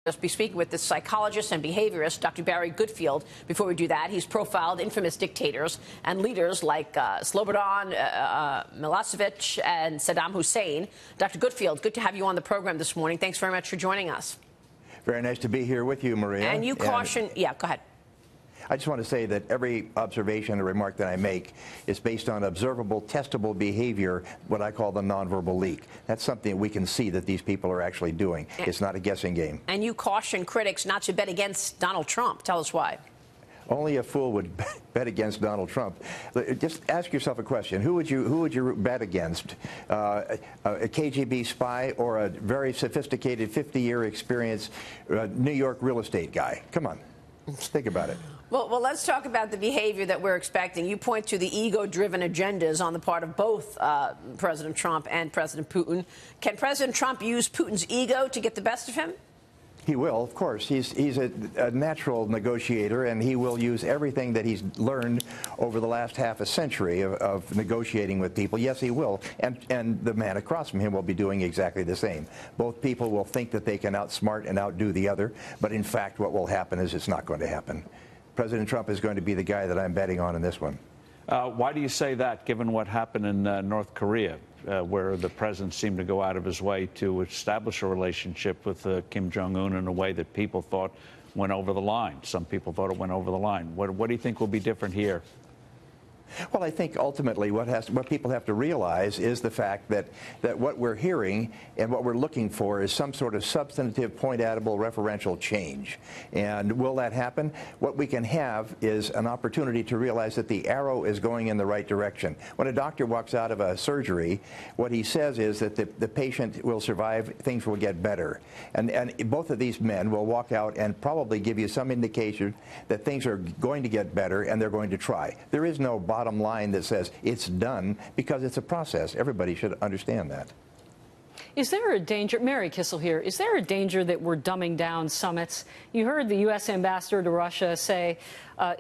Just be speaking with the psychologist and behaviorist, Dr. Barry Goodfield. Before we do that, he's profiled infamous dictators and leaders like Slobodan Milosevic and Saddam Hussein. Dr. Goodfield, good to have you on the program this morning. Thanks very much for joining us. Very nice to be here with you, Maria. And you caution, yeah, go ahead. I just want to say that every observation or remark that I make is based on observable, testable behavior, what I call the nonverbal leak. That's something we can see that these people are actually doing. It's not a guessing game. And you caution critics not to bet against Donald Trump. Tell us why. Only a fool would bet against Donald Trump. Just ask yourself a question. Who would you bet against? A KGB spy or a very sophisticated 50-year experience New York real estate guy? Come on. Think about it. Well, let's talk about the behavior that we're expecting. You point to the ego-driven agendas on the part of both President Trump and President Putin. Can President Trump use Putin's ego to get the best of him? He will, of course. He's a natural negotiator, and he will use everything that he's learned over the last half a century of negotiating with people. Yes, he will. And the man across from him will be doing exactly the same. Both people will think that they can outsmart and outdo the other, but in fact what will happen is it's not going to happen. President Trump is going to be the guy that I'm betting on in this one. Why do you say that, given what happened in North Korea, where the president seemed to go out of his way to establish a relationship with Kim Jong-un in a way that people thought went over the line? Some people thought it went over the line. What do you think will be different here? Well, I think ultimately what people have to realize is the fact that what we're hearing and what we're looking for is some sort of substantive, point-at-able, referential change. And will that happen? What we can have is an opportunity to realize that the arrow is going in the right direction. When a doctor walks out of a surgery, what he says is that the patient will survive, things will get better. And both of these men will walk out and probably give you some indication that things are going to get better and they're going to try. There is no bottom line that says it's done, because it's a process. Everybody should understand that. Is there a danger, Mary Kissel here, is there a danger that we're dumbing down summits? You heard the U.S. ambassador to Russia say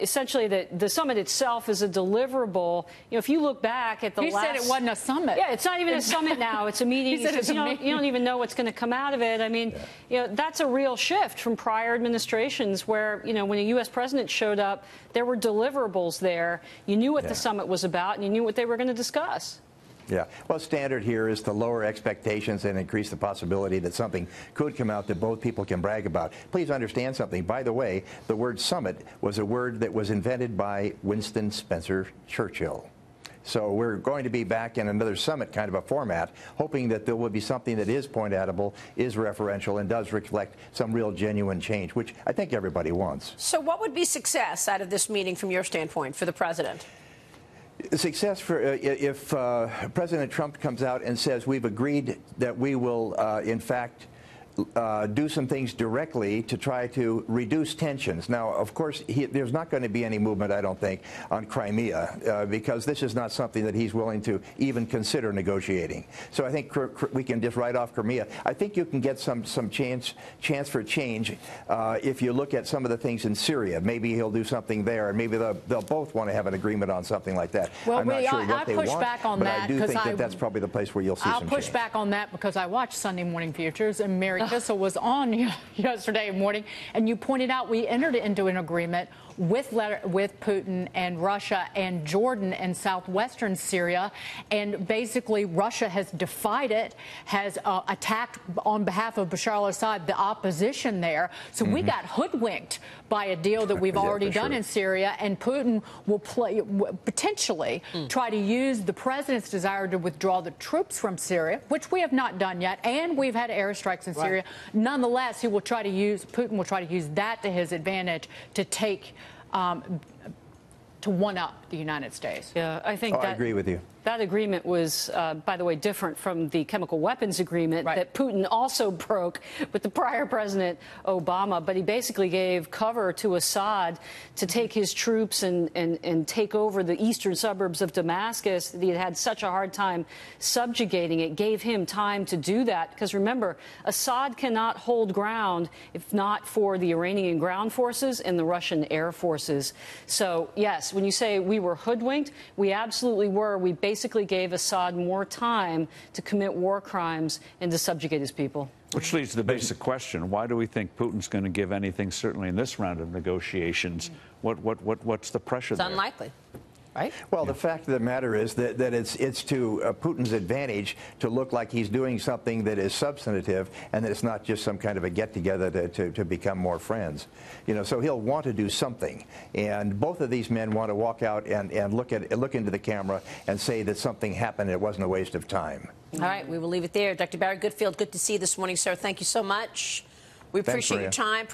essentially that the summit itself is a deliverable. You know, if you look back at the He said it wasn't a summit. Yeah, it's not even a summit now. It's a meeting. He said it's a meeting. You don't even know what's going to come out of it. I mean, you know, that's a real shift from prior administrations where, you know, when a U.S. president showed up, there were deliverables there. You knew what the summit was about, and you knew what they were going to discuss. Yeah. Well, standard here is to lower expectations and increase the possibility that something could come out that both people can brag about. Please understand something. By the way, the word summit was a word that was invented by Winston Spencer Churchill. So we're going to be back in another summit kind of a format, hoping that there will be something that is point-at-able, is referential, and does reflect some real genuine change, which I think everybody wants. So what would be success out of this meeting from your standpoint for the president? Success for if President Trump comes out and says we've agreed that we will, in fact, do some things directly to try to reduce tensions. Now, of course, there's not going to be any movement, I don't think, on Crimea, because this is not something that he's willing to even consider negotiating. So I think we can just write off Crimea. I think you can get some chance for change if you look at some of the things in Syria. Maybe he'll do something there, and maybe they'll both want to have an agreement on something like that. Well, I'm not sure what they want, back on but that I do think that that's probably the place where you'll see some change. I'll push back on that because I watch Sunday Morning Futures, and Mary Kissel was on yesterday morning, and you pointed out we entered into an agreement with Putin and Russia and Jordan and southwestern Syria, and basically Russia has defied it, has attacked on behalf of Bashar al-Assad the opposition there. So we got hoodwinked by a deal that we've already done in Syria, and Putin will potentially try to use the president's desire to withdraw the troops from Syria, which we have not done yet, and we've had airstrikes in Syria. Nonetheless, Putin will try to use that to his advantage to take to one-up the United States. Yeah, I think I agree with you. That agreement was, by the way, different from the chemical weapons agreement that Putin also broke with the prior president, Obama. But he basically gave cover to Assad to take his troops and take over the eastern suburbs of Damascus. He had such a hard time subjugating it. Gave him time to do that. Because remember, Assad cannot hold ground if not for the Iranian ground forces and the Russian air forces. So, yes, when you say we were hoodwinked, we absolutely were. We basically gave Assad more time to commit war crimes and to subjugate his people. Which leads to the basic question: why do we think Putin's going to give anything, certainly in this round of negotiations? What's the pressure It's there? unlikely. Right? Well, the fact of the matter is that it's to Putin's advantage to look like he's doing something that is substantive and that it's not just some kind of a get-together to become more friends. You know, so he'll want to do something. And both of these men want to walk out and look into the camera and say that something happened and it wasn't a waste of time. All right, we will leave it there. Dr. Barry Goodfield, good to see you this morning, sir. Thank you so much. We appreciate your time.